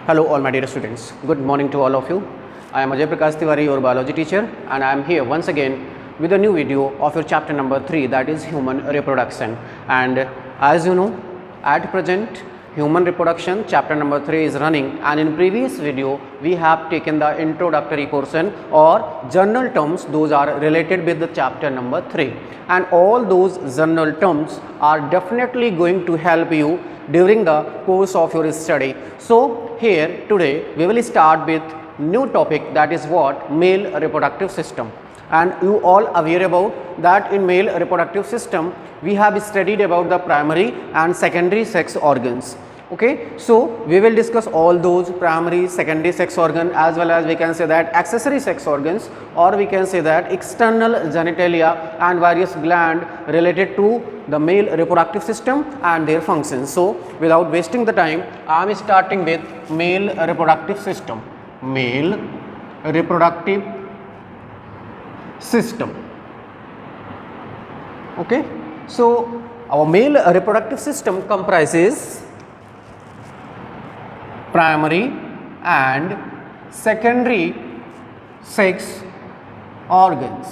Hello all my dear students, good morning to all of you. I am Ajay Tiwari, your biology teacher, and I am here once again with a new video of your chapter number 3, that is human reproduction. And as you know, at present human reproduction chapter number 3 is running, and in previous video we have taken the introductory portion or general terms, those are related with the chapter number 3, and all those general terms are definitely going to help you during the course of your study. So here today we will start with new topic, that is what? Male reproductive system. And you all aware about that in male reproductive system we have studied about the primary and secondary sex organs. Okay, so we will discuss all those primary, secondary sex organ, as well as we can say that accessory sex organs, or we can say that external genitalia and various gland related to the male reproductive system and their functions. So without wasting the time, I am starting with male reproductive system. Male reproductive system. Okay, so our male reproductive system comprises primary and secondary sex organs.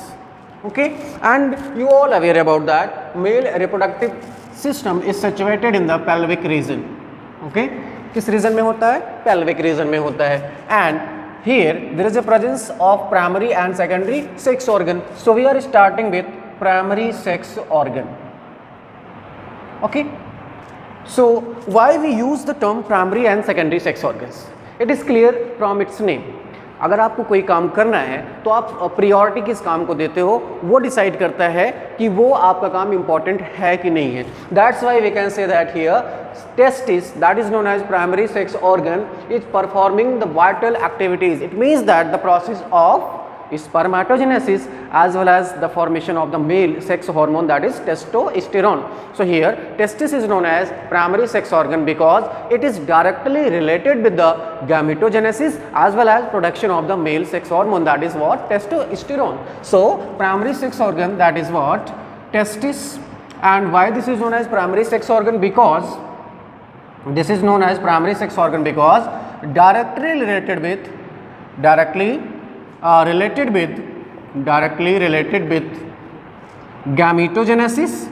Okay, and you all aware about that male reproductive system is situated in the pelvic region. Okay, किस reason में होता है? pelvic region में होता है. And here there is a presence of primary and secondary sex organ. So we are starting with primary sex organ. Okay, so why we use the term primary and secondary sex organs? It is clear from its name. अगर आपको कोई काम करना है तो आप priority किस काम को देते हो, वो डिसाइड करता है कि वो आपका काम इम्पॉर्टेंट है कि नहीं है. That's why we can say that here testis, that is known as primary sex organ, is performing the vital activities. It means that the process of spermatogenesis as well as the formation of the male sex hormone, that is testosterone. So here testis is known as primary sex organ because it is directly related with the gametogenesis as well as production of the male sex hormone, that is what? Testosterone. So primary sex organ, that is what? Testis. And why this is known as primary sex organ? Because this is known as primary sex organ because directly related with gametogenesis,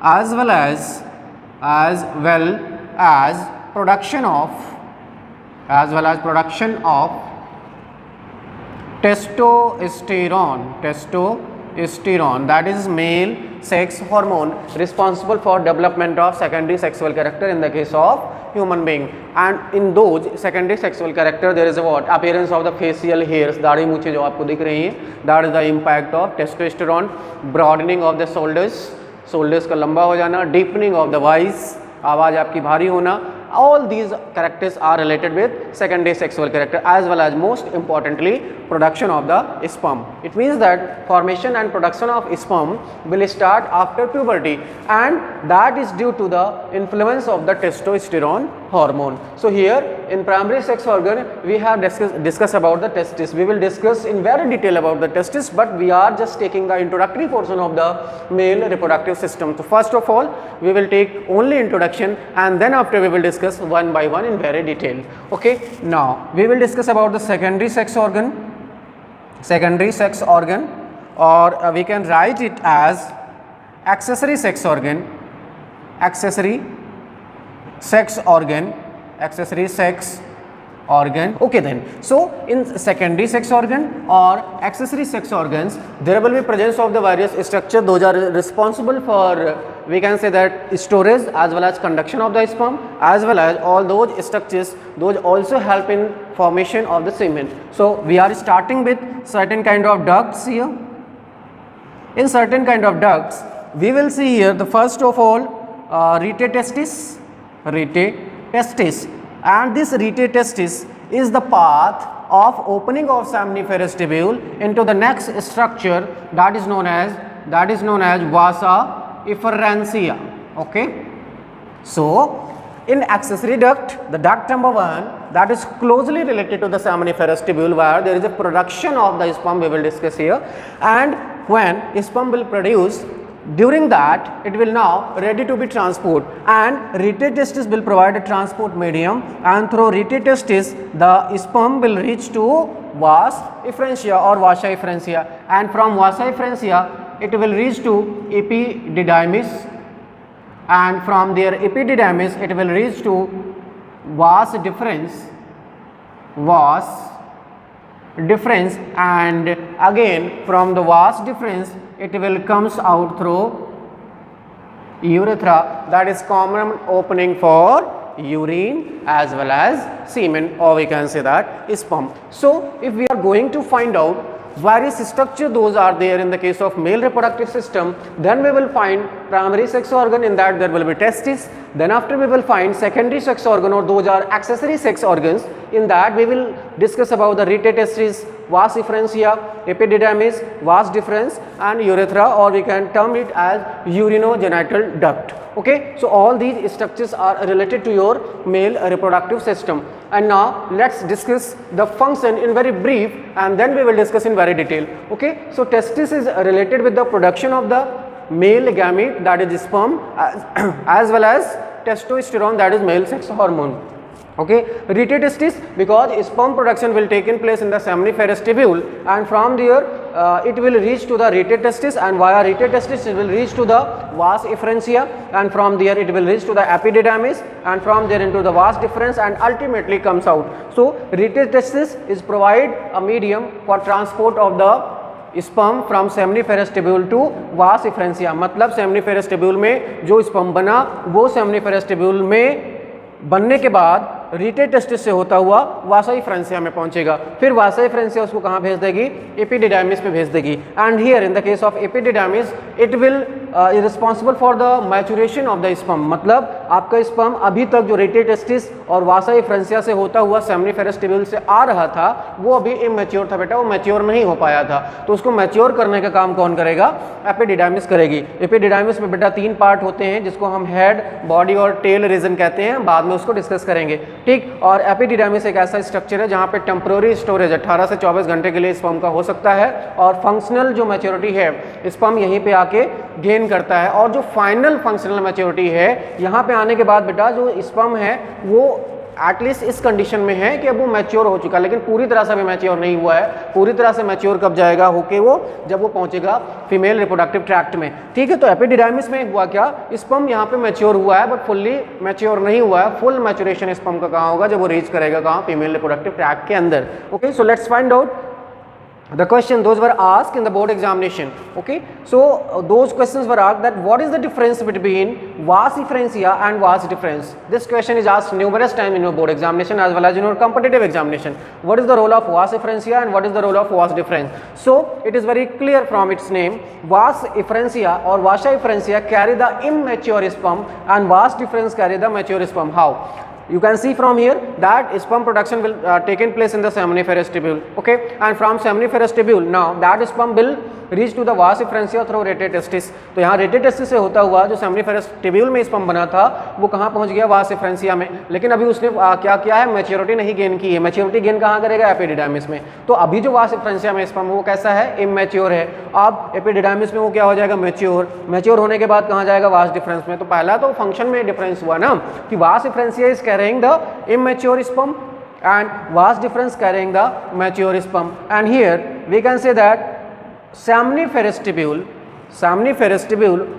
as well as production of testosterone, that is male sex hormone responsible for development of secondary sexual character in the case of human being. And in those secondary sexual character there is a what? Appearance of the facial hairs, दाढ़ी मूछें जो आपको दिख रही हैं, that is the impact of testosterone. Broadening of the shoulders का लंबा हो जाना, deepening of the voice, आवाज़ आपकी भारी होना, all these characters are related with secondary sexual character, as well as most importantly production of the sperm. It means that formation and production of sperm will start after puberty, and that is due to the influence of the testosterone hormone. So here in primary sex organ we have discussed about the testis. We will discuss in very detail about the testis, but we are just taking the introductory portion of the male reproductive system. So first of all we will take only introduction, and then after we will discuss one by one in very detail. Okay, now we will discuss about the secondary sex organ, or we can write it as accessory sex organ. Okay then, so in secondary sex organ or accessory sex organs there will be presence of the various structure. Those are responsible for, we can say that, storage as well as conduction of the sperm, as well as all those structures, those also help in formation of the semen. So we are starting with certain kind of ducts here. In certain kind of ducts we will see here the first of all rete testis, and this rete testis is the path of opening of seminiferous tubule into the next structure, that is known as vasa efferentia. Okay, so in accessory duct, the duct number 1, that is closely related to the seminiferous tubule, where there is a production of the sperm, we will discuss here, and when sperm will produce, During that, it will now ready to be transport, and rete testis will provide a transport medium, and through rete testis the sperm will reach to vas efferentia or vasa efferentia, and from vasa efferentia it will reach to epididymis, and from their epididymis it will reach to vas deferens, and again from the vas deferens it will comes out through urethra, that is common opening for urine as well as semen, or we can say that sperm. So if we are going to find out various structure those are there in the case of male reproductive system, then we will find primary sex organ, in that there will be testis. Then after we will find secondary sex organ, or those are accessory sex organs, in that we will discuss about the rete testis, vas efferentia, epididymis, vas deferens and urethra, or we can term it as urinogenital duct. Okay, so all these structures are related to your male reproductive system. And now let's discuss the function in very brief, and then we will discuss in very detail. Okay, so testis is related with the production of the male gamete, that is sperm, as well as testosterone, that is male sex hormone. Okay, rete testis, because sperm production will take in place in the seminiferous tubule, and from there it will reach to the rete testis, and via rete testis it will reach to the vas efferentia, and from there it will reach to the epididymis, and from there into the vas deferens, and ultimately comes out. So rete testis is provide a medium for transport of the sperm from seminiferous tubule to vas efferentia, मतलब seminiferous tubule में जो sperm बना वो seminiferous tubule में बनने के बाद रीटे testis से होता हुआ वासा एफरेंसिया में पहुंचेगा, फिर वासा एफरेंसिया उसको कहाँ भेज देगी, एपिडिडाइमिस पे भेज देगी. And here in the case of epididymis it will responsible for the maturation of the sperm, मतलब आपका स्पर्म अभी तक जो रीटे टेस्टिस और वासा एफरेंसिया से होता हुआ सेमिनिफेरस ट्यूब्यूल से आ रहा था वो अभी इमेच्योर था बेटा, वो मैच्योर नहीं हो पाया था, तो उसको मैच्योर करने का काम कौन करेगा, एपिडिडाइमिस करेगी. एपिडिडाइमिस में बेटा 3 पार्ट होते हैं जिसको हम हेड, बॉडी और टेल रीजन कहते हैं, बाद में उसको डिस्कस करेंगे. ठीक, और एपिडिडाइमिस एक ऐसा स्ट्रक्चर है जहाँ पे टेम्पोररी स्टोरेज 18 से 24 घंटे के लिए स्पर्म का हो सकता है, और फंक्शनल जो मैच्योरिटी है स्पर्म यहीं पे आके गेन करता है, और जो फाइनल फंक्शनल मैच्योरिटी है यहाँ पे आने के बाद बेटा जो स्पर्म है वो एटलीस्ट इस कंडीशन में है कि अब वो मैच्योर हो चुका है, लेकिन पूरी तरह से भी मैच्योर नहीं हुआ है. पूरी तरह से मैच्योर कब जाएगा होके वो, जब वो पहुंचेगा फीमेल रिप्रोडक्टिव ट्रैक्ट में. ठीक है, तो एपिडिडाइमिस में हुआ क्या, स्पर्म यहाँ पे मैच्योर हुआ है बट फुल्ली मैच्योर नहीं हुआ है. फुल मैच्योरेशन स्पर्म का कहाँ होगा, जब वो रीच करेगा कहाँ, फीमेल रिप्रोडक्टिव ट्रैक्ट के अंदर. Okay, so let's find out the question those were asked in the board examination. Okay, so those questions were asked that what is the difference between vas efferentia and vas deferens. This question is asked numerous times in your board examination as well as in your competitive examination. What is the role of vas efferentia and what is the role of vas deferens? So it is very clear from its name, vas efferentia or vasa efferentia carry the immature sperm and vas deferens carry the mature sperm. How? You can see from here that sperm production will take in place in the seminiferous tubule. Okay, and from seminiferous tubule now that sperm will reach to the vas efferentia through rete testis. तो यहाँ rete testis से होता हुआ जो seminiferous tubule में sperm बना था वो कहाँ पहुँच गया, vas efferentia में, लेकिन अभी उसने क्या किया है, मैच्योरिटी नहीं गेन की है. मैच्योरिटी गेन कहाँ करेगा, एपिडिडाइमिस में. तो अभी जो vas efferentia में sperm वो कैसा है, इमेच्योर है. अब एपिडिडाइमिस में वो क्या हो जाएगा, मैच्योर. मैच्योर होने के बाद कहाँ जाएगा, vas deferens में. तो पहला तो फंक्शन में डिफरेंस हुआ ना कि vas efferentia is carrying the immature sperm and vas deferens carrying the mature sperm. And here we can say that seminiferous tubule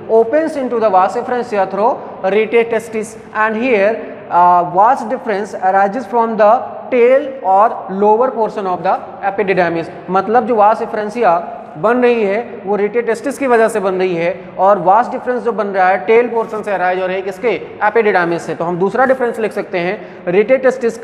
opens into the vas efferentia through rete testis, and here vas deferens arises from the tail or lower portion of the epididymis. मतलब जो vas efferentia बन रही है वो रेटे testis की वजह से बन रही है, और वास डिफरेंस जो बन रहा है टेल पोर्शन से अराइज हो रही है किसके, एपिडिडाइमिस से. तो हम दूसरा डिफरेंस लिख सकते हैं, रेटे testis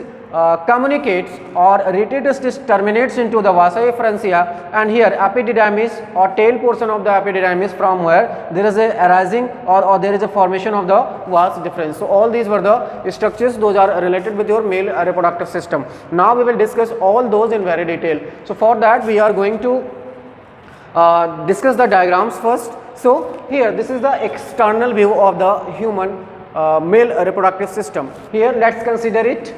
communicates or rete testis terminates into the vasa efferentia, and here epididymis or tail portion of the epididymis from where there is a arising or there is a formation of the vas deferens. So all these were the structures, those are related with your male reproductive system. Now we will discuss all those in very detail. So for that we are going to discuss the diagrams first. So here this is the external view of the human male reproductive system. Here let's consider it.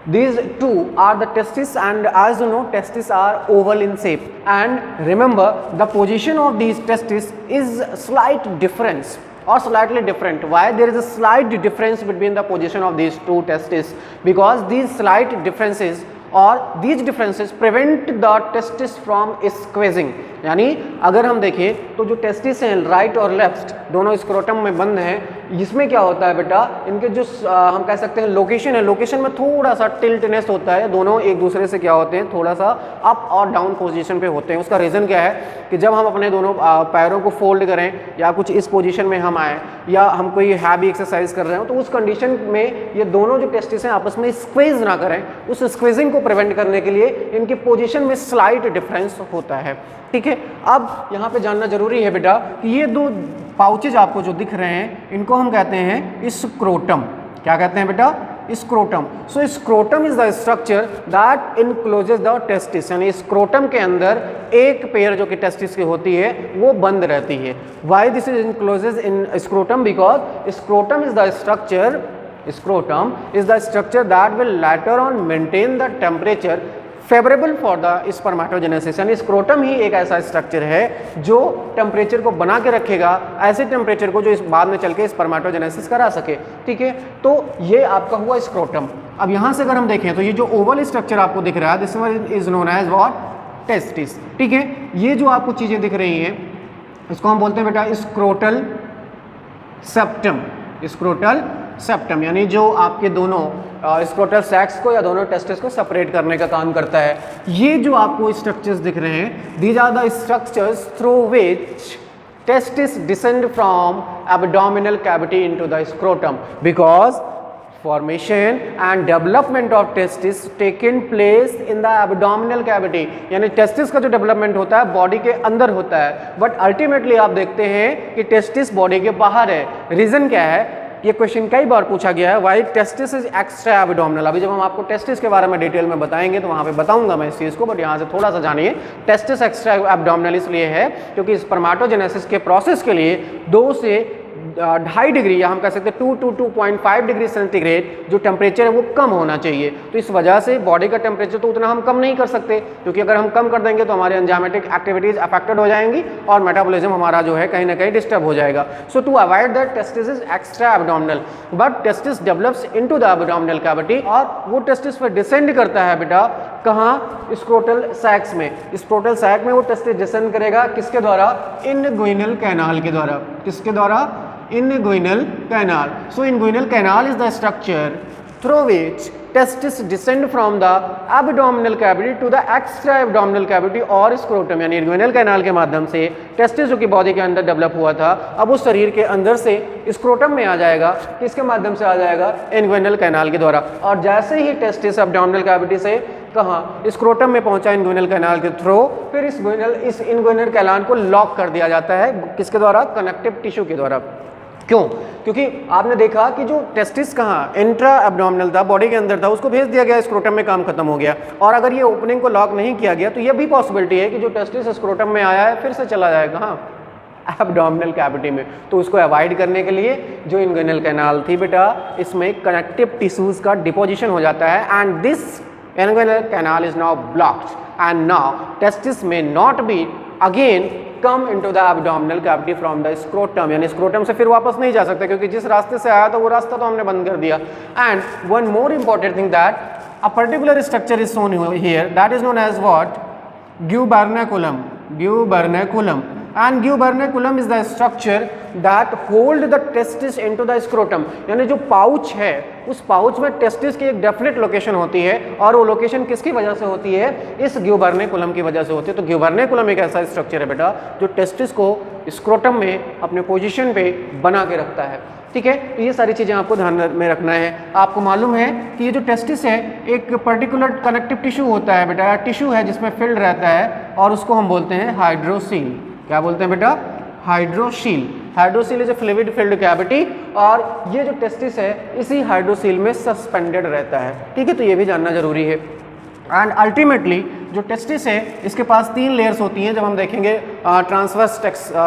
These two are the testis, and as you know, testis are oval in shape, and remember the position of these testis is slight difference or slightly different. Why there is a slight difference between the position of these two testes? Because these slight differences और these differences prevent the testis from squeezing. यानी अगर हम देखें तो जो testis हैं right और left दोनों स्क्रोटम में बंद हैं, इसमें क्या होता है बेटा, इनके जो हम कह सकते हैं लोकेशन है, लोकेशन में थोड़ा सा टिल्टनेस होता है, दोनों एक दूसरे से क्या होते हैं, थोड़ा सा अप और डाउन पोजीशन पे होते हैं. उसका रीज़न क्या है कि जब हम अपने दोनों पैरों को फोल्ड करें या कुछ इस पोजीशन में हम आए या हम कोई हैवी एक्सरसाइज कर रहे हो, तो उस कंडीशन में ये दोनों जो टेस्टिस हैं आपस में स्क्वीज ना करें, उस स्क्वीजिंग को प्रिवेंट करने के लिए इनकी पोजीशन में स्लाइट डिफरेंस होता है. ठीक है, अब यहाँ पे जानना जरूरी है बेटा कि ये दो पाउचेज आपको जो दिख रहे हैं इनको हम कहते हैं स्क्रोटम. क्या कहते हैं बेटा? Scrotum. So scrotum is the structure that encloses the testis. यानी स्क्रोटम के अंदर एक पेयर जो कि टेस्टिस की होती है वो बंद रहती है. Why this is encloses in scrotum? Because scrotum is the structure that will later on maintain the temperature favorable for the spermatogenesis. यानी स्क्रोटम ही एक ऐसा स्ट्रक्चर है जो टेम्परेचर को बना के रखेगा, ऐसे टेम्परेचर को जो इस बाद में चल के स्पर्मेटोजेनेसिस करा सके. ठीक है, तो ये आपका हुआ स्क्रोटम. अब यहाँ से अगर हम देखें तो ये जो ओवल स्ट्रक्चर आपको दिख रहा है, this one is known as what? Testis. ठीक है, ये जो आपको चीज़ें दिख रही हैं इसको हम बोलते हैं बेटा स्क्रोटल सेप्टम. स्क्रोटल सेप्टम यानी जो आपके दोनों स्क्रोटल सैक्स को या दोनों टेस्टिस को सेपरेट करने का काम करता है. ये जो आपको स्ट्रक्चर्स दिख रहे हैं, these are the structures through which testis descend from abdominal cavity into the scrotum. Because formation and development of testis taken place in the abdominal cavity. यानी टेस्टिस का जो डेवलपमेंट होता है बॉडी के अंदर होता है, बट अल्टीमेटली आप देखते हैं कि टेस्टिस बॉडी के बाहर है. रीजन क्या है? ये क्वेश्चन कई बार पूछा गया है, why testis is extra abdominal. अभी जब हम आपको टेस्टिस के बारे में डिटेल में बताएंगे तो वहाँ पे बताऊंगा मैं इस चीज़ को, बट यहाँ से थोड़ा सा जानिए. टेस्टिस एक्स्ट्रा एब्डोमिनल इसलिए है क्योंकि स्पर्मेटोजेनेसिस के प्रोसेस के लिए 2 से 2.5 डिग्री या हम कह सकते हैं 2 to 2.5 डिग्री सेंटीग्रेड जो टेम्परेचर है वो कम होना चाहिए. तो इस वजह से बॉडी का टेम्परेचर तो उतना हम कम नहीं कर सकते, क्योंकि अगर हम कम कर देंगे तो हमारे एंजाइमेटिक एक्टिविटीज अफेक्टेड हो जाएंगी और मेटाबॉलिज्म हमारा जो है कहीं ना कहीं डिस्टर्ब हो जाएगा. So to avoid that testis is extra abdominal, but testis develops into the abdominal cavity और वो टेस्टिस पर डिसेंड करता है बेटा कहाँ? स्क्रोटल सैक्स में. स्क्रोटल सैक में वो टेस्टिस डिसेंड करेगा किसके द्वारा? इनगुइनल कैनाल के द्वारा. किसके द्वारा? Inguinal canal. So inguinal canal is the structure through which testis descend from the abdominal cavity to the extra abdominal cavity और scrotum. यानी inguinal canal के माध्यम से टेस्टिस जो कि बॉडी के अंदर डेवलप हुआ था अब उस शरीर के अंदर से स्क्रोटम में आ जाएगा. किसके माध्यम से आ जाएगा? इनगुइनल कैनाल के द्वारा. और जैसे ही टेस्टिस एब्डोमिनल कैविटी से कहाँ? स्क्रोटम में पहुंचा इनगुइनल कैनाल के थ्रू, फिर इस इनगुइनल कैनाल को लॉक कर दिया जाता है. किसके द्वारा? कनेक्टिव टिश्यू के द्वारा. क्यों? क्योंकि आपने देखा कि जो टेस्टिस कहाँ इंट्रा एब्डोमिनल था, बॉडी के अंदर था, उसको भेज दिया गया स्क्रोटम में, काम खत्म हो गया. और अगर ये ओपनिंग को लॉक नहीं किया गया तो ये भी पॉसिबिलिटी है कि जो टेस्टिस स्क्रोटम में आया है फिर से चला जाए कहाँ? एब्डोमिनल कैविटी में. तो उसको अवॉइड करने के लिए जो इनगुइनल कैनाल थी बेटा, इसमें कनेक्टिव टिश्यूज का डिपोजिशन हो जाता है and this inguinal canal is now blocked and now testis may not be again come into the abdominal cavity from the scrotum. यानी स्क्रोटम से फिर वापस नहीं जा सकता, क्योंकि जिस रास्ते से आया था वो रास्ता तो हमने बंद कर दिया. And one more important thing that a particular structure is shown here that is known as what? Gubernaculum. Gubernaculum. And gubernaculum is the structure that hold the testis into the scrotum. यानी जो pouch है उस pouch में testis की एक definite location होती है और वो लोकेशन किसकी वजह से होती है? इस ग्यूबर्नेकुलम की वजह से होती है. तो ग्यूबर्नेकुलम एक ऐसा स्ट्रक्चर है बेटा जो टेस्टिस को स्क्रोटम में अपने पोजीशन पे बना के रखता है. ठीक है, तो ये सारी चीज़ें आपको ध्यान में रखना है. आपको मालूम है कि ये जो टेस्टिस है एक पर्टिकुलर कनेक्टिव टिश्यू होता है बेटा, टिश्यू है जिसमें फिल्ड रहता है और उसको हम बोलते हैं हाइड्रोसील. क्या बोलते हैं बेटा? Hydrocele. Hydrocele is a fluid filled cavity और ये जो टेस्टिस है इसी हाइड्रोसील में सस्पेंडेड रहता है. ठीक है, तो ये भी जानना जरूरी है. एंड अल्टीमेटली जो टेस्टिस है इसके पास 3 लेयर्स होती हैं. जब हम देखेंगे transverse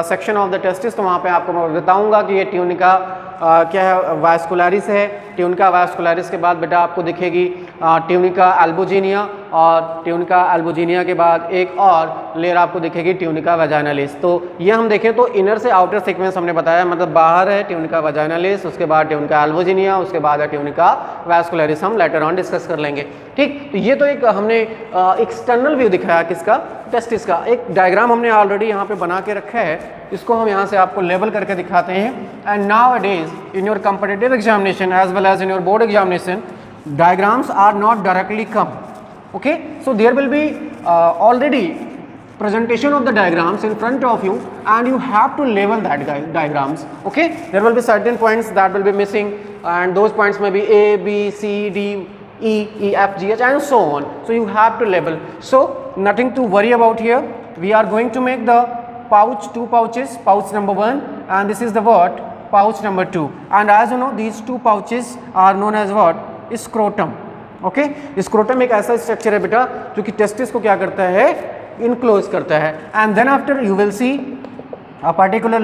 section of the testis, तो वहाँ पे आपको मैं बताऊंगा कि ये ट्यूनिका क्या है, वास्कुलरिस है। ट्यूनिका वास्कुलरिस के बाद बेटा आपको दिखेगी ट्यूनिका एल्बोजिनिया, और ट्यूनिका एल्बोजिनिया के बाद एक और लेयर आपको दिखेगी ट्यूनिका वजाइनालिस। तो ये हम देखें तो इनर से आउटर सीक्वेंस हमने बताया, मतलब बाहर है ट्यूनिका वजाइनालिस, उसके बाद ट्यूनिका एल्बोजिनिया, उसके बाद है ट्यूनिका वास्कुलरिस, हम लेटर ऑन डिस्कस कर लेंगे। ठीक, तो ये तो एक हमने एक्सटर्नल व्यू दिखाया किसका, टेस्टिस का। एक डायग्राम हमने ऑलरेडी यहाँ पे बना के रखा है, इसको हम यहाँ से आपको लेबल करके दिखाते हैं। And nowadays in your competitive examination as well as in your board examination, diagrams are not directly come, okay, so there will be already presentation of the diagrams in front of you, and you have to label that diagrams, okay. There will be certain points that will be missing, and those points may be A, B, C, D, E, F, G, H and so on, so you have to label. So nothing to worry about here. We are going to make the pouch, two pouches, pouch number 1 and this is the what, pouch number 2, and as you know these two pouches are known as what, scrotum, okay. Scrotum एक ऐसा structure है बेटा जो कि testis को क्या करता है, इनक्लोज करता है। And then after you will see a particular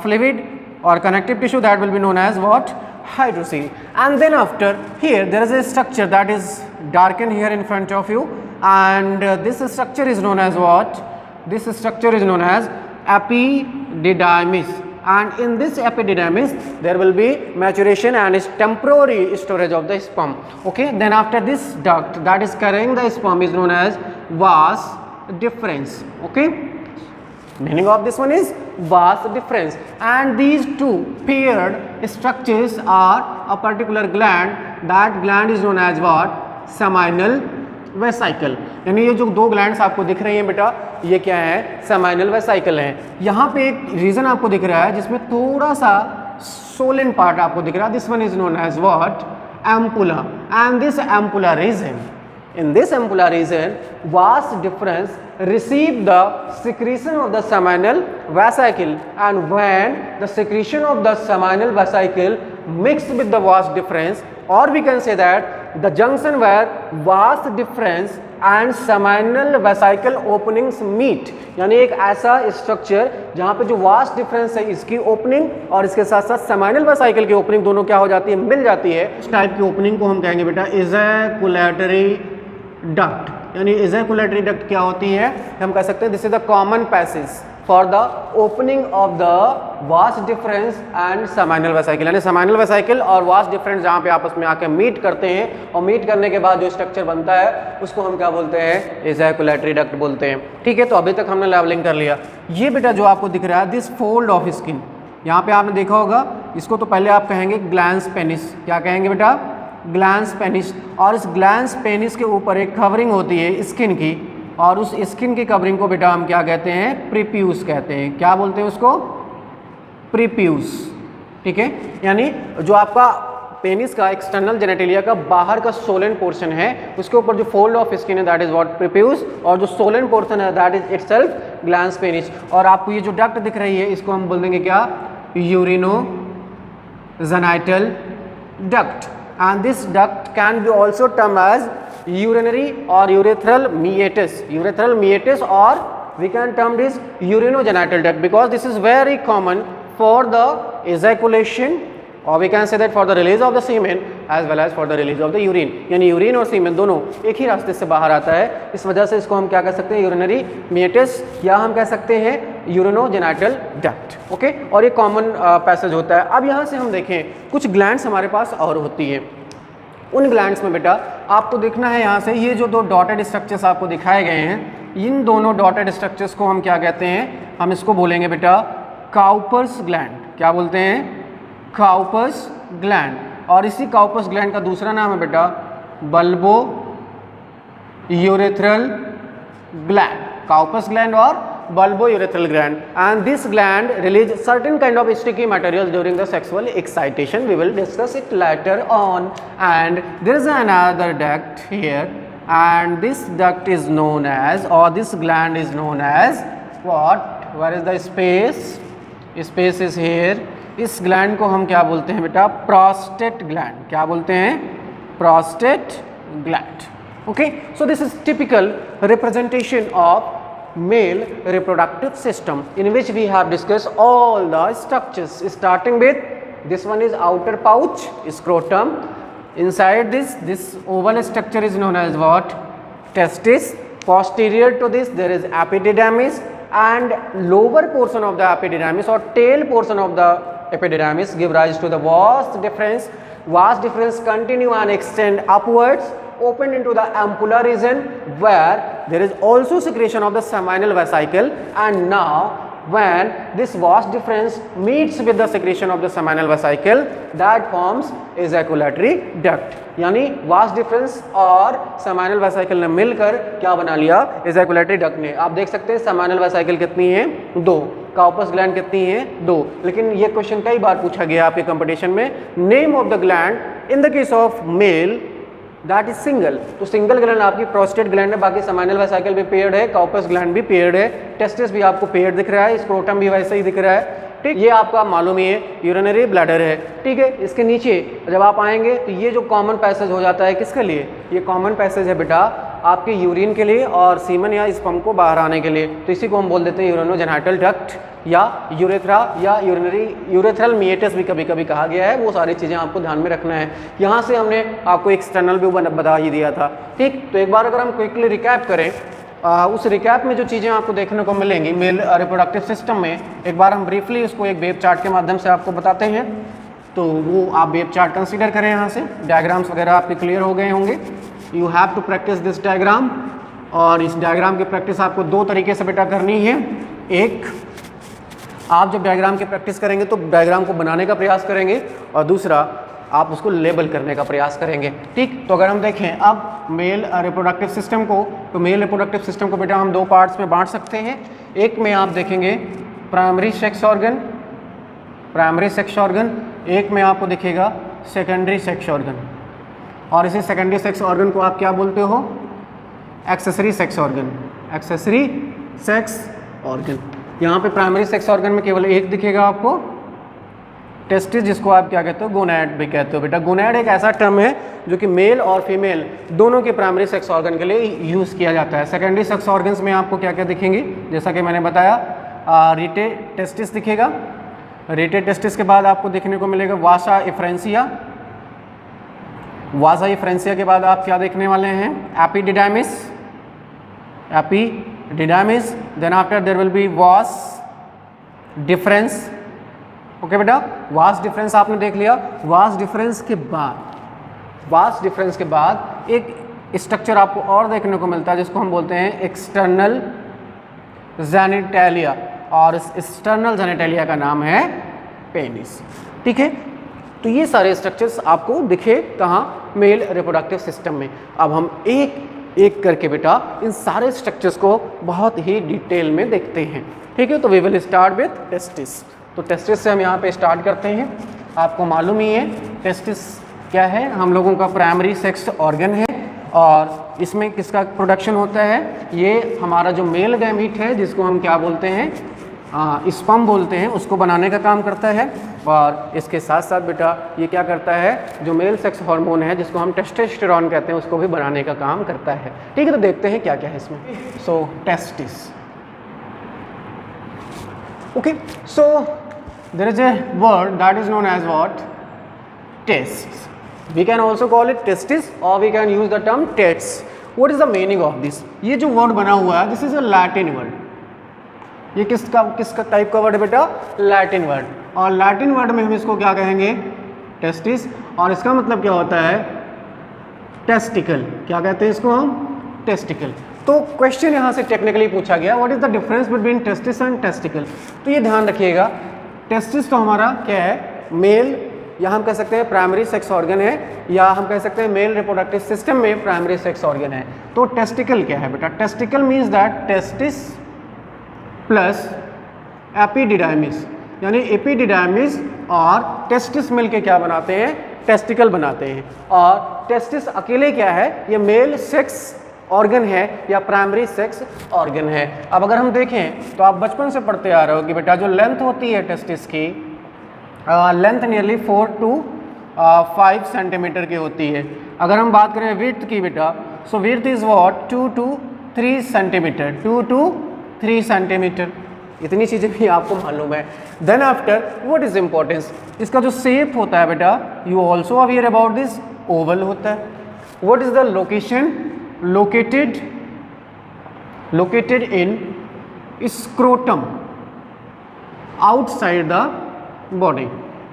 fluid और connective tissue that will be known as what, hydrocele. And then after here there is a structure that is darken here in front of you, and this structure is known as what, this structure is known as epididymis, and in this epididymis there will be maturation and is temporary storage of the sperm, okay. Then after this duct that is carrying the sperm is known as vas deferens, okay. Meaning of this one is vas deferens, and these two paired structures are a particular gland, that gland is known as what, seminal vesicle. यानी ये जो दो glands आपको दिख रही हैं बेटा, ये क्या है, सेमाइनल वेसाइकल है। यहाँ पे एक रीजन आपको दिख रहा है जिसमें थोड़ा सा सोलन पार्ट आपको दिख रहा है, this one is known as what, ampulla, and this ampulla region, in this ampulla region vas deferens receive the secretion of the seminal vesicle, and when the secretion of the seminal vesicle mixed with the vas deferens, or we can say that the junction where vas deferens and seminal vesicle openings meet, यानी एक ऐसा structure जहाँ पे जो vas deferens है इसकी opening और इसके साथ साथ seminal vesicle की ओपनिंग दोनों क्या हो जाती है, मिल जाती है। इस टाइप की ओपनिंग को हम कहेंगे बेटा ejaculatory duct, यानी ejaculatory duct क्या होती है, हम कह सकते हैं this is the common passage for the opening of the vas deferens and seminal vesicle, यानी seminal vesicle और vas deferens जहाँ पे आपस में आके मीट करते हैं, और मीट करने के बाद जो स्ट्रक्चर बनता है उसको हम क्या बोलते हैं, ejaculatory duct बोलते हैं। ठीक है, तो अभी तक हमने लेवलिंग कर लिया। ये बेटा जो आपको दिख रहा है दिस फोल्ड ऑफ स्किन, यहाँ पे आपने देखा होगा, इसको तो पहले आप कहेंगे ग्लैंस पेनिस, क्या कहेंगे बेटा, ग्लैंस पेनिस, और इस ग्लैंस पेनिस के ऊपर एक कवरिंग होती है स्किन की, और उस स्किन की कवरिंग को बेटा हम क्या कहते हैं, प्रीप्यूस कहते हैं। क्या बोलते हैं उसको, प्रीप्यूस। ठीक है, यानी जो आपका पेनिस का एक्सटर्नल जेनेटिलिया का बाहर का सोलन पोर्शन है उसके ऊपर जो फोल्ड ऑफ स्किन है दैट इज व्हाट, प्रीप्यूस, और जो सोलन पोर्शन है that is itself glans penis. और आपको ये जो डक्ट दिख रही है इसको हम बोल देंगे क्या, urinogenital duct, and this duct can be also termed as urinary or urethral meatus, or we can term this urinogenital duct because this is very common for the ejaculation, or we can say that for the release of the semen as well as for the release of the urine, यानी urine और सीमेन दोनों एक ही रास्ते से बाहर आता है, इस वजह से इसको हम क्या कह सकते हैं, यूरिनरी meatus, या हम कह सकते हैं यूरिनोजेनाइटल डक्ट। ओके, और ये कॉमन पैसेज होता है। अब यहाँ से हम देखें कुछ ग्लैंड्स हमारे पास और होती है, उन ग्लैंड्स में बेटा आपको देखना है यहाँ से ये जो दो डॉटेड स्ट्रक्चर्स आपको दिखाए गए हैं, इन दोनों डॉटेड स्ट्रक्चर्स को हम क्या कहते हैं, हम इसको बोलेंगे बेटा काउपर्स ग्लैंड। क्या बोलते हैं, काउपर्स ग्लैंड। और इसी काउपर्स ग्लैंड का दूसरा नाम है बेटा bulbo urethral gland, Cowper's gland और bulbourethral gland, and this gland release certain kind of sticky materials during the sexual excitation. We will discuss it later on. And there is another duct here, and this duct is known as, or this gland is known as what, where is the space, space is here, इस gland को हम क्या बोलते हैं बेटा, prostate gland. क्या बोलते हैं, prostate gland. Okay, so this is typical representation of male reproductive system, in which we have discussed all the structures, starting with this one is outer pouch, scrotum. Inside this oval structure is known as what? Testis. Posterior to this there is epididymis, and lower portion of the epididymis or tail portion of the epididymis give rise to the vas deferens. Vas deferens continue and extend upwards, open into the ampullar region, where there is also secretion of the seminal vesicle. And now when this vas deferens meets with the secretion of the seminal vesicle, that forms ejaculatory duct. यानी vas deferens और seminal vesicle ने मिलकर क्या बना लिया? ejaculatory duct ने. आप देख सकते हैं seminal vesicle कितनी है? 2. काउपस ग्लैंड कितनी है? 2. लेकिन ये क्वेश्चन कई बार पूछा गया आपके कंपटीशन में. Name of the gland in the case of male that is single. तो सिंगल ग्लैंड आपकी प्रोस्टेट ग्लैंड है, बाकी सेमिनल वेसिकल भी पेयर्ड है, काउपस ग्लैंड भी पेयर्ड है, टेस्टिस भी आपको पेयर्ड दिख रहा है, स्क्रोटम भी वैसे ही दिख रहा है. ठीक, ये आपका मालूम ही है यूरिनरी ब्लैडर है. ठीक है, इसके नीचे जब आप आएंगे तो ये जो कॉमन पैसेज हो जाता है किसके लिए? ये कॉमन पैसेज है बेटा आपके यूरिन के लिए और सीमन या स्पर्म को बाहर आने के लिए. तो इसी को हम बोल देते हैं यूरिनोजेनिटल डक्ट या यूरेथ्रा या यूरेथ्रल मीएटस भी कभी कभी कहा गया है. वो सारी चीज़ें आपको ध्यान में रखना है. यहाँ से हमने आपको एक्सटर्नल व्यू बता ही दिया था. ठीक, तो एक बार अगर हम क्विकली रिकैप करें, उस रिकैप में जो चीज़ें आपको देखने को मिलेंगी मेल रिप्रोडक्टिव सिस्टम में, एक बार हम ब्रीफली उसको एक वेब चार्ट के माध्यम से आपको बताते हैं. तो वो आप वेब चार्ट कंसीडर करें. यहाँ से डायग्राम्स वगैरह आपके क्लियर हो गए होंगे. You have to practise this diagram, और इस डायग्राम की प्रैक्टिस आपको 2 तरीके से बेटा करनी है. एक, आप जब डायग्राम की प्रैक्टिस करेंगे तो डायग्राम को बनाने का प्रयास करेंगे, और दूसरा आप उसको लेबल करने का प्रयास करेंगे. ठीक, तो अगर हम देखें अब मेल रिप्रोडक्टिव सिस्टम को, तो मेल रिप्रोडक्टिव सिस्टम को बेटा हम 2 पार्ट्स में बांट सकते हैं. एक में आप देखेंगे प्राइमरी सेक्स ऑर्गन, एक में आपको दिखेगा सेकेंडरी सेक्स ऑर्गन, और इसी सेकेंडरी सेक्स ऑर्गन को आप क्या बोलते हो? Accessory sex organ. यहाँ पे प्राइमरी सेक्स ऑर्गन में केवल एक दिखेगा आपको, टेस्टिस, जिसको आप क्या कहते हो? गोनैड भी कहते हो बेटा. गोनैड एक ऐसा टर्म है जो कि मेल और फीमेल दोनों के प्राइमरी सेक्स ऑर्गन के लिए यूज़ किया जाता है. सेकेंडरी सेक्स ऑर्गन्स में आपको क्या क्या दिखेंगे? जैसा कि मैंने बताया, रीटे टेस्टिस दिखेगा. रीटे टेस्टिस के बाद आपको देखने को मिलेगा वासा इफ्रेंसिया. के बाद आप क्या देखने वाले हैं? Epididymis. Then after there will be vas deferens. Okay बेटा, वास डिफरेंस आपने देख लिया. वास डिफरेंस के बाद एक स्ट्रक्चर आपको और देखने को मिलता है जिसको हम बोलते हैं एक्सटर्नल जेनिटेलिया, और इस एक्सटर्नल जेनिटेलिया का नाम है पेनिस. ठीक है, तो ये सारे स्ट्रक्चर्स आपको दिखे कहाँ? मेल रिप्रोडक्टिव सिस्टम में. अब हम एक एक करके बेटा इन सारे स्ट्रक्चर्स को बहुत ही डिटेल में देखते हैं. ठीक है, तो we will start with testis. तो टेस्टिस से हम यहाँ पे स्टार्ट करते हैं. आपको मालूम ही है टेस्टिस क्या है? हम लोगों का प्राइमरी सेक्स ऑर्गन है, और इसमें किसका प्रोडक्शन होता है? ये हमारा जो मेल गैमीट है, जिसको हम क्या बोलते हैं? स्पर्म बोलते हैं, उसको बनाने का काम करता है. और इसके साथ साथ बेटा ये क्या करता है? जो मेल सेक्स हार्मोन है, जिसको हम टेस्टोस्टेरोन कहते हैं, उसको भी बनाने का काम करता है. ठीक है, तो देखते हैं क्या क्या है इसमें. सो testis. Okay, so there is a word that is known as what? Testes. We can also call it testis, or we can use the term tests. What is the meaning of this? ये जो word बना हुआ है, this is a Latin word. ये किसका type का word है बेटा? Latin word. और लैटिन वर्ड में हम इसको क्या कहेंगे? टेस्टिस. और इसका मतलब क्या होता है? टेस्टिकल. क्या कहते हैं इसको हम? टेस्टिकल. तो क्वेश्चन यहाँ से टेक्निकली पूछा गया, what is the difference between testis and testicle. तो ये ध्यान रखिएगा, टेस्टिस तो हमारा क्या है? मेल, या हम कह सकते हैं प्राइमरी सेक्स ऑर्गन है, या हम कह सकते हैं मेल रिप्रोडक्टिव सिस्टम में प्राइमरी सेक्स ऑर्गन है. तो टेस्टिकल क्या है बेटा? Testicle means that testis plus epididymis, यानी एपिडिडाइमिस और टेस्टिस मिलके क्या बनाते हैं? टेस्टिकल बनाते हैं. और टेस्टिस अकेले क्या है? ये मेल सेक्स ऑर्गन है या प्राइमरी सेक्स ऑर्गन है. अब अगर हम देखें तो आप बचपन से पढ़ते आ रहे हो कि बेटा जो लेंथ होती है टेस्टिस की, लेंथ नियरली 4 to 5 सेंटीमीटर की होती है. अगर हम बात करें विड्थ की बेटा, so width is what? 2 to 3 centimetre. 2 to 3 centimetre. इतनी चीज़ें भी आपको मालूम है। Then after what is importance, इसका जो शेप होता है बेटा, you also aware about this, oval होता है। What is the location, located in scrotum outside the body,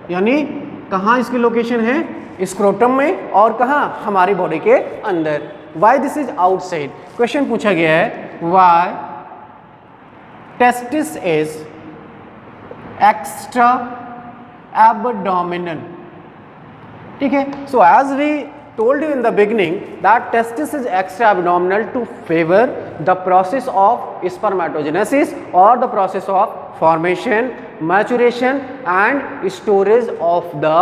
यानी कहाँ इसकी लोकेशन है, स्क्रोटम में, और कहाँ, हमारी बॉडी के अंदर। Why this is outside, question पूछा गया है why testis is extra abdominal. ठीक है, so as we told you in the beginning that testis is extra abdominal to favor the process of spermatogenesis or the process of formation, maturation and storage of the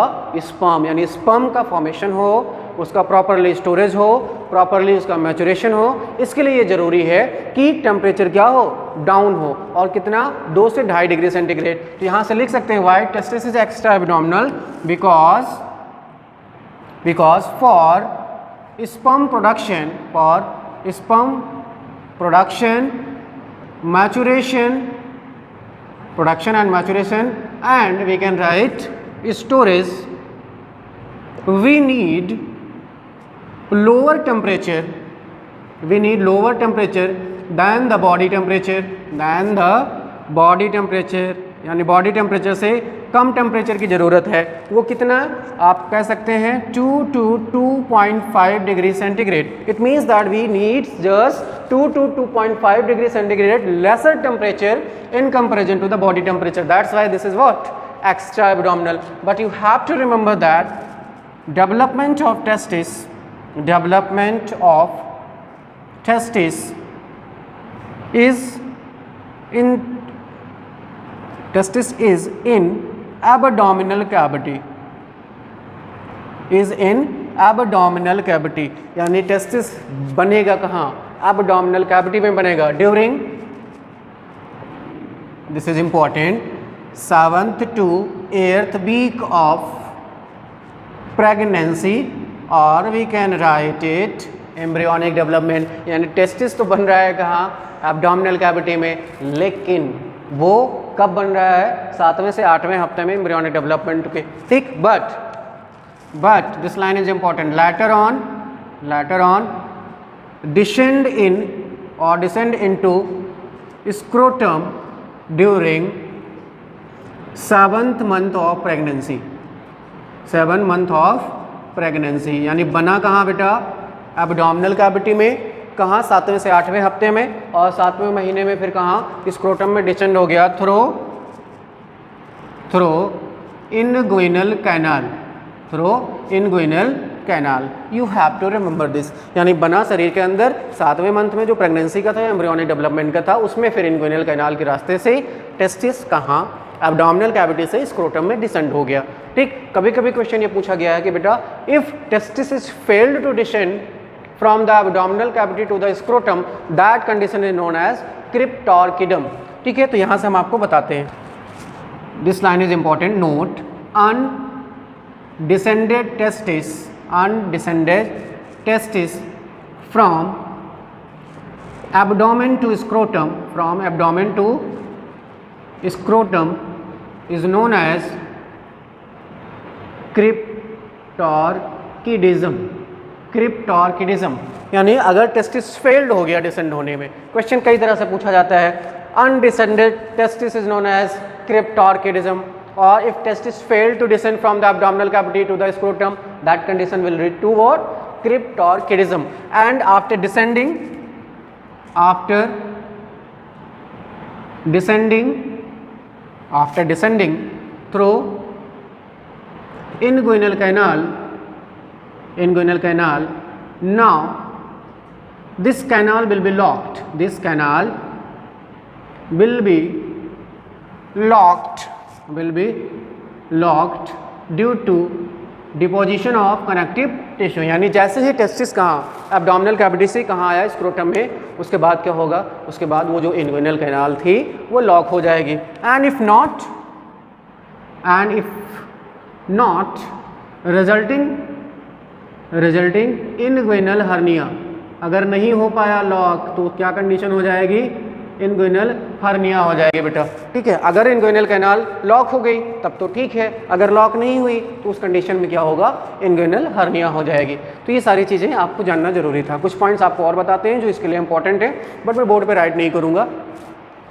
sperm, यानी sperm का formation हो, उसका properly storage हो, properly उसका maturation हो। इसके लिए ये ज़रूरी है कि टेम्परेचर क्या हो, डाउन हो, और कितना, 2 से 2.5 डिग्री सेंटीग्रेड। तो यहाँ से लिख सकते हैं why testis is extra abdominal because for sperm production, maturation and maturation, and we can write storage, we need lower temperature than the body temperature, यानी बॉडी टेम्परेचर से कम टेम्परेचर की ज़रूरत है। वो कितना, आप कह सकते हैं 2 to 2.5 degree centigrade. It means that we need just 2 to 2.5 degree centigrade lesser temperature in comparison to the body temperature. That's why this is what, extra abdominal. But you have to remember that development of testis is in abdominal cavity, यानी testis बनेगा कहाँ, abdominal cavity में बनेगा during, this is important, 7th to 8th week of pregnancy, और we can write it embryonic development. यानी testis तो बन रहा है कहाँ, एब्डोमिनल कैविटी में, लेकिन वो कब बन रहा है, 7वें से 8वें हफ्ते में एम्ब्रियोनिक डेवलपमेंट के, ठीक। But this line is important, later on descend into scrotum during 7th month of pregnancy, 7th month of pregnancy। यानी बना कहाँ बेटा, एब्डोमिनल कैविटी में, कहाँ, 7वें से 8वें हफ्ते में, और 7वें महीने में फिर कहाँ, स्क्रोटम में डिसेंड हो गया through inguinal canal. You have to remember this, यानी बना शरीर के अंदर 7वें मंथ में जो प्रेगनेंसी का था, एम्ब्रियोनिक डेवलपमेंट का था, उसमें फिर इनगुइनल कैनाल के रास्ते से टेस्टिस कहाँ, एब्डोमिनल कैविटी से स्क्रोटम में डिसेंड हो गया, ठीक। कभी कभी क्वेश्चन ये पूछा गया है कि बेटा if testis is failed to descend from the abdominal cavity to the scrotum, that condition is known as cryptorchidum, ठीक है। तो यहाँ से हम आपको बताते हैं, this line is important, note, undescended testis from abdomen to scrotum is known as क्रिप्टॉर्किडिज्म। यानी अगर टेस्टिस फेल्ड हो गया डिसेंड होने में, क्वेश्चन कई तरह से पूछा जाता है, undescended testis is known as cryptorchidism, और if testis fail to descend from the abdominal cavity to the scrotum, that condition will lead to what, cryptorchidism. And after descending through inguinal canal, now this canal will be locked, due to deposition of connective tissue. यानी जैसे ही testis कहाँ, abdominal cavity से कहाँ आया, scrotum में, उसके बाद क्या होगा, उसके बाद वो जो इनगुइनल कैनाल थी वो लॉक हो जाएगी। And if not resulting inguinal hernia, अगर नहीं हो पाया लॉक तो क्या कंडीशन हो जाएगी, इनगुइनल हर्निया हो जाएगी बेटा, ठीक है। अगर इनगुइनल कैनाल लॉक हो गई तब तो ठीक है, अगर लॉक नहीं हुई तो उस कंडीशन में क्या होगा, इनगुइनल हर्निया हो जाएगी। तो ये सारी चीज़ें आपको जानना जरूरी था। कुछ पॉइंट्स आपको और बताते हैं जो इसके लिए इंपॉर्टेंट है, बट मैं बोर्ड पे राइट नहीं करूँगा।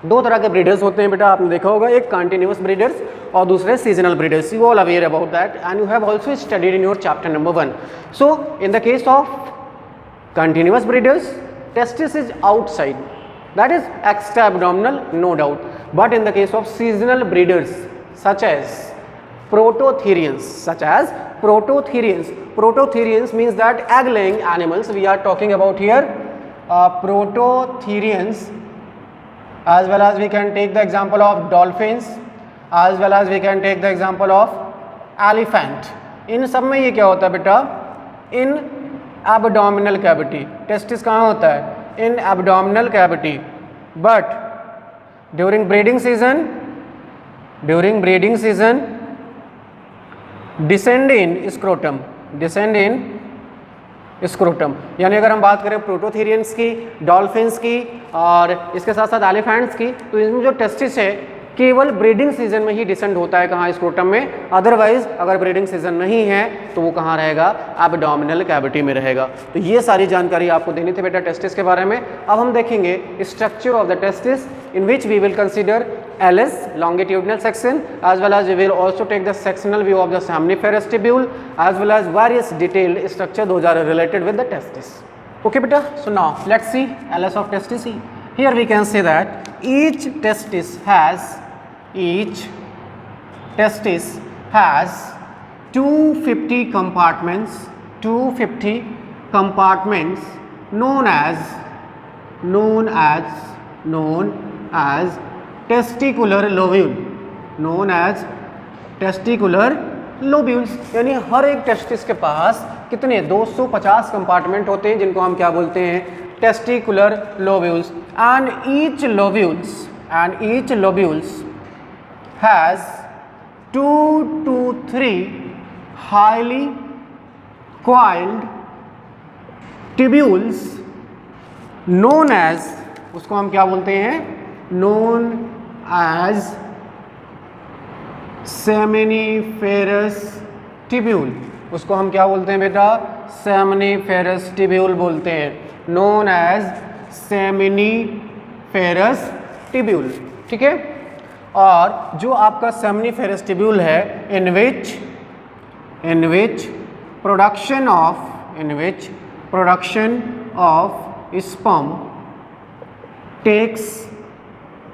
दो तरह के ब्रीडर्स होते हैं बेटा, आपने देखा होगा, एक कंटिन्यूअस ब्रीडर्स और दूसरे seasonal breeders. You all aware about that and you have also studied in your chapter number 1। So in the case of continuous breeders, testis is outside, that is extra abdominal, no doubt. But in the case of seasonal breeders such as prototherians, prototherians means that egg laying animals we are talking about here, prototherians, as well as we can take the example of dolphins, as well as we can take the example of elephant. इन सब में ये क्या होता है बेटा, इन abdominal cavity, testis कहाँ होता है, इन abdominal cavity, but during breeding season descend in scrotum. यानी अगर हम बात करें प्रोटोथेरियंस की, डॉल्फिन्स की और इसके साथ साथ एलिफेंट्स की, तो इनमें जो टेस्टिस है केवल ब्रीडिंग सीजन में ही डिसेंड होता है, कहाँ, स्क्रोटम में। अदरवाइज अगर ब्रीडिंग सीजन नहीं है तो वो कहाँ रहेगा, एब्डोमिनल कैविटी में रहेगा। तो ये सारी जानकारी आपको देनी थी बेटा टेस्टिस के बारे में। अब हम देखेंगे structure of the testis, in which we will consider LS longitudinal section, as well as we will also take the sectional view of the seminiferous tubule, as well as various detailed structure those are related with the testis. Okay बेटा, so now let's see LS of testis. Here we can say that each testis has 250 compartments known as testicular lobules, यानी हर एक testis के पास कितने 250 compartment होते हैं जिनको हम क्या बोलते हैं, testicular lobules. And each lobules has 2 to 3 highly coiled tubules known as, उसको हम क्या बोलते हैं, known as seminiferous tubule। उसको हम क्या बोलते हैं बेटा, seminiferous tubule बोलते हैं, known as seminiferous tubule, ठीक है। और जो आपका सेमनिफेरस ट्यूब्यूल है, in which production of sperm takes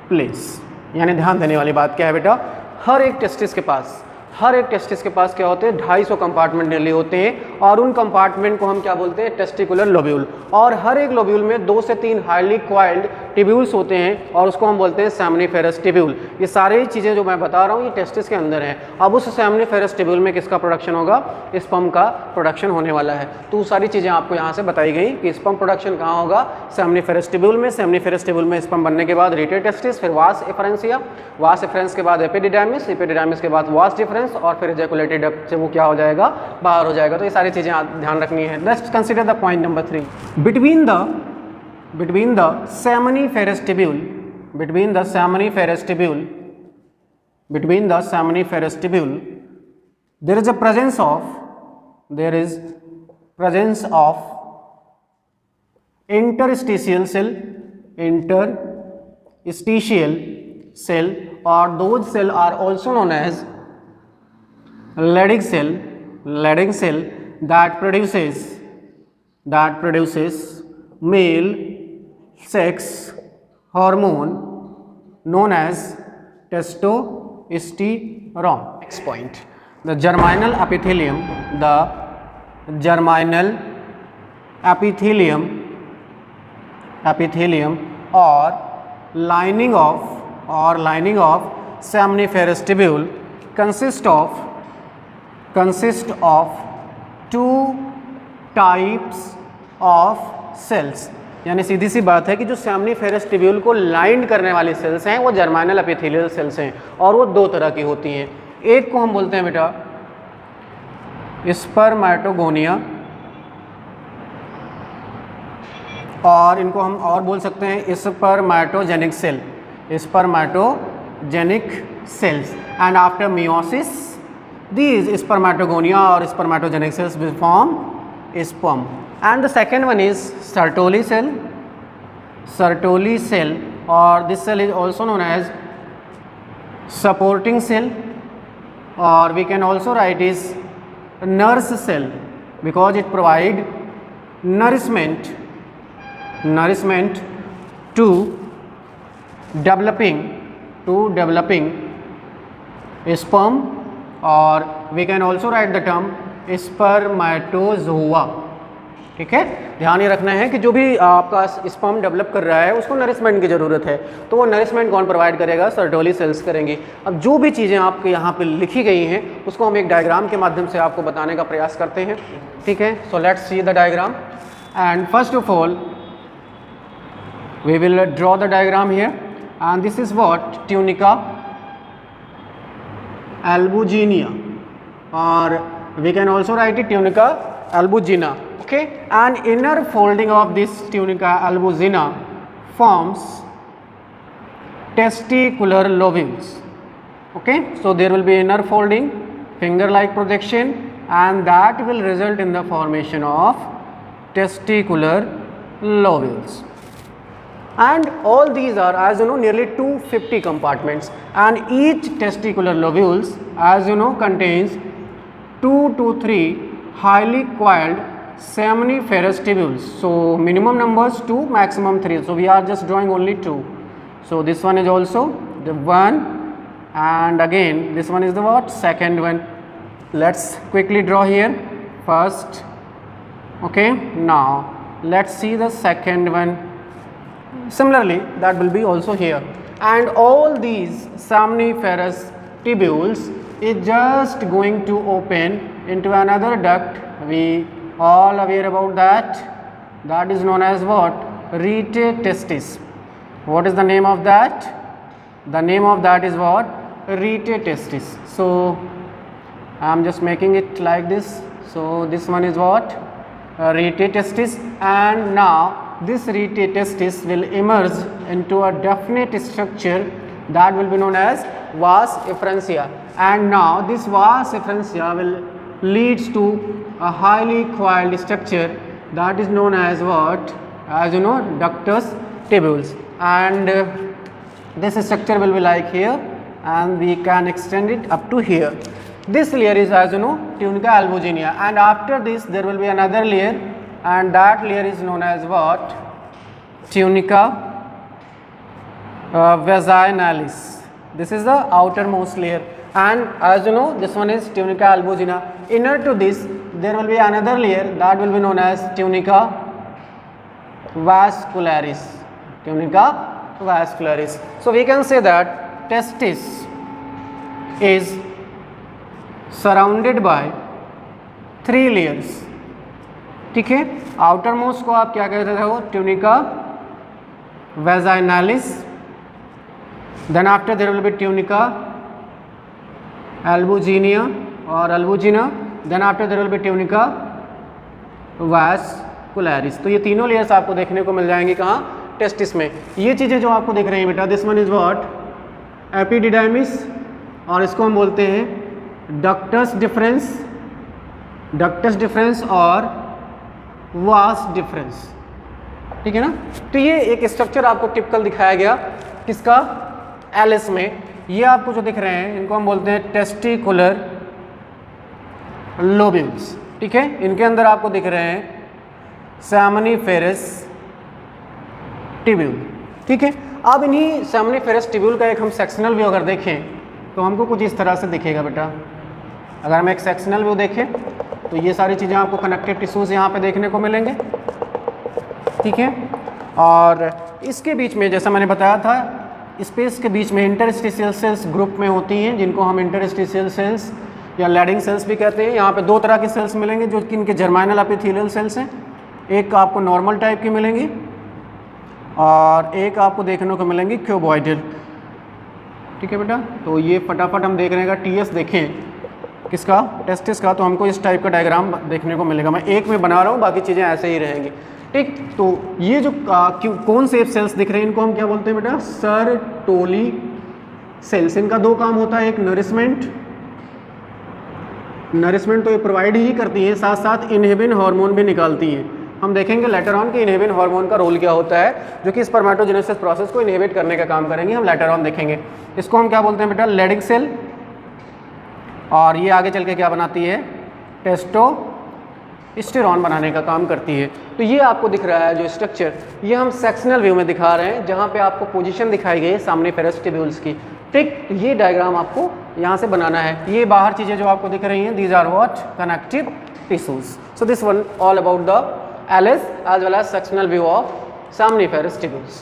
place. यानी ध्यान देने वाली बात क्या है बेटा, हर एक टेस्टिस के पास क्या होते हैं, 250 कंपार्टमेंट डेली होते हैं, और उन कंपार्टमेंट को हम क्या बोलते हैं, टेस्टिकुलर लोब्यूल। और हर एक लोब्यूल में 2 से 3 हाईली क्वाइल्ड ट्यूब्यूल्स होते हैं, और उसको हम बोलते हैं सेमनिफेरस ट्यूब्यूल। ये सारी चीज़ें जो मैं बता रहा हूँ ये टेस्टिस के अंदर हैं। अब उस सेमनिफेरस ट्यूब्यूल में किसका प्रोडक्शन होगा, स्पर्म का प्रोडक्शन होने वाला है। तो सारी चीज़ें आपको यहाँ से बताई गई कि स्पर्म प्रोडक्शन कहाँ होगा, सेमनिफेरस ट्यूब्यूल में। सेमनिफेरस ट्यूब्यूल में स्पर्म बनने के बाद रेटे टेस्टिस, फिर वास एफरेंसिया, वास एफरेंस के बाद एपिडिडाइमिस, एपिडिडाइमिस के बाद वास डिफरेंस, और फिर इजैकुलेटेड डक्ट से वो क्या हो जाएगा, बाहर हो जाएगा। तो ये सारी चीज़ें ध्यान रखनी है। Let's consider the point number 3। Between the seminiferous tubule there is presence of interstitial cell, or those cell are also known as Leydig cell that produces male sex hormone known as testosterone. Next point, the germinal epithelium or lining of seminiferous tubule consist of 2 types of cells। यानी सीधी सी बात है कि जो सेमनिफेरस tubule को line करने वाली sales हैं वो जर्मिनल एपिथेलियल सेल्स हैं, और वो 2 तरह की होती हैं। एक को हम बोलते हैं बेटा स्पर्मेटोगोनिया, और इनको हम और बोल सकते हैं spermatogenic cell, spermatogenic cells. And after meiosis these spermatogonia or spermatogenic cells will form sperm. And the second one is Sertoli cell, or this cell is also known as supporting cell, or we can also write is nurse cell because it provide nourishment to developing sperm, और we can also write the term spermatozoa. ठीक है, ध्यान ये रखना है कि जो भी आपका स्पर्म डेवलप कर रहा है उसको नरिशमेंट की ज़रूरत है, तो वो नरिशमेंट कौन प्रोवाइड करेगा? सर्टोली सेल्स करेंगी। अब जो भी चीज़ें आपके यहाँ पे लिखी गई हैं उसको हम एक डायग्राम के माध्यम से आपको बताने का प्रयास करते हैं। ठीक है, so let's see the diagram. And first of all we will draw the diagram here, and this is what tunica albuginea, or we can also write it tunica albugina. Okay, and inner folding of this tunica albugina forms testicular lobules. Okay, so there will be inner folding, finger like projection, and that will result in the formation of testicular lobules. And all these are, as you know, nearly 250 compartments, and each testicular lobules, as you know, contains 2 to 3 highly coiled seminiferous tubules. So minimum numbers 2, maximum 3, so we are just drawing only 2. So this one is also the one, and again this one is the what? Second one. Let's quickly draw here first. Okay, now let's see the second one. Similarly, that will be also here, and all these seminiferous tubules is just going to open into another duct. We all aware about that. That is known as what? Rete testis. What is the name of that? The name of that is what? Rete testis. So I am just making it like this. So this one is what? Rete testis, and now this rete testis will emerge into a definite structure that will be known as vas efferentia, and now this vas efferentia will leads to a highly coiled structure that is known as what? As you know, ductus tubules, and this structure will be like here, and we can extend it up to here. This layer is, as you know, tunica albuginea, and after this there will be another layer, and that layer is known as what? Tunica vaginalis. This is the outermost layer, and as you know, this one is tunica albugina. Inner to this there will be another layer that will be known as tunica vascularis. So we can say that testis is surrounded by 3 layers. ठीक है, outer most को आप क्या कहते हो? Tunica vaginalis, then after there will be tunica albugina or albugina, then after there will be tunica vascularis. तो ये तीनों लेयर्स आपको देखने को मिल जाएंगे कहाँ? टेस्टिस में। ये चीज़ें जो आपको दिख रही हैं बेटा, this one is what? Epididymis, और इसको हम बोलते हैं डक्टस डिफरेंस और वास डिफरेंस। ठीक है ना, तो ये एक स्ट्रक्चर आपको टिपिकल दिखाया गया किसका? एलिस में। ये आपको जो दिख रहे हैं इनको हम बोलते हैं टेस्टिकुलर लोब्यूल्स। ठीक है, इनके अंदर आपको दिख रहे हैं सेमिनिफेरस ट्यूब्यूल। ठीक है, अब इन्हीं सेमिनिफेरस ट्यूब्यूल का एक हम सेक्शनल व्यू अगर देखें तो हमको कुछ इस तरह से दिखेगा बेटा। अगर हम एक सेक्शनल व्यू देखें तो ये सारी चीज़ें आपको कनेक्टिव टिश्यूज़ यहाँ पे देखने को मिलेंगे। ठीक है, और इसके बीच में जैसा मैंने बताया था, स्पेस के बीच में इंटरस्टिशियल सेल्स ग्रुप में होती हैं, जिनको हम इंटरस्टिशियल सेल्स या लैडिंग सेल्स भी कहते हैं। यहाँ पे 2 तरह के सेल्स मिलेंगे जो कि इनके जर्मिनल एपिथेलियल सेल्स हैं। एक आपको नॉर्मल टाइप की मिलेंगी और एक आपको देखने को मिलेंगी क्यूबॉइडल। ठीक है बेटा, तो ये फटाफट हम देख रहे हैं। टीएस देखें किसका? टेस्टिस का, तो हमको इस टाइप का डायग्राम देखने को मिलेगा। मैं एक में बना रहा हूँ, बाकी चीज़ें ऐसे ही रहेंगी। ठीक। तो ये जो कौन से सेल्स दिख रहे हैं इनको हम क्या बोलते हैं बेटा, सर्टोली सेल्स। इनका दो काम होता है, एक नरिशमेंट तो ये प्रोवाइड ही करती है, साथ साथ इनहिबिन हार्मोन भी निकालती है। हम देखेंगे लेटर ऑन कि इनहिबिन हार्मोन का रोल क्या होता है, जो कि स्पर्मेटोजेनेसिस प्रोसेस को इनहिबिट करने का काम करेंगे, हम लेटर ऑन देखेंगे। इसको हम क्या बोलते हैं बेटा, लेडिंग सेल। और ये आगे चल के क्या बनाती है, टेस्टोस्टेरोन बनाने का काम करती है। तो ये आपको दिख रहा है जो स्ट्रक्चर, ये हम सेक्शनल व्यू में दिखा रहे हैं, जहाँ पे आपको पोजीशन दिखाई गई है सामनिफेरस ट्यूब्यूल्स की। ठीक, ये डायग्राम आपको यहाँ से बनाना है। ये बाहर चीज़ें जो आपको दिख रही हैं, these are what, connective tissues. So this one all about the cells as well as sectional view of seminiferous tubules.